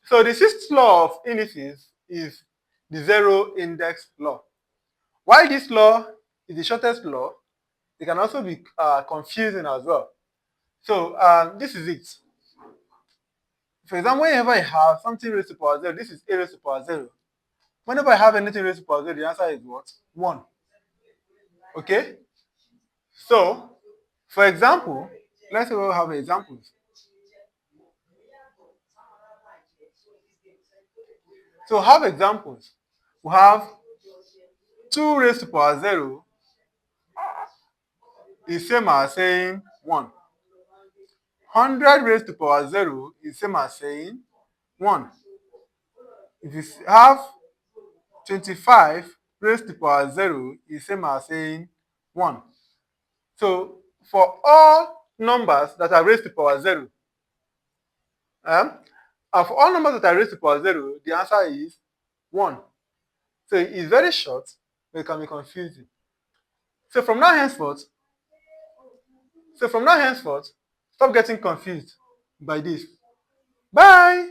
So the sixth law of indices is the zero index law. While this law is the shortest law, it can also be confusing as well. So this is it. For example, whenever I have something raised to power 0, this is a raised to power 0. Whenever I have anything raised to power 0, the answer is what? 1. Okay? So, for example, let's say we'll have examples. So have examples. We have 2 raised to power 0 is same as saying 1. 100 raised to power 0 is same as saying 1. If you have 25 raised to power 0 is same as saying 1. So for all numbers that are raised to power 0, for all numbers that are raised to power 0, the answer is 1. So it's very short, but it can be confusing. So from now henceforth, stop getting confused by this. Bye.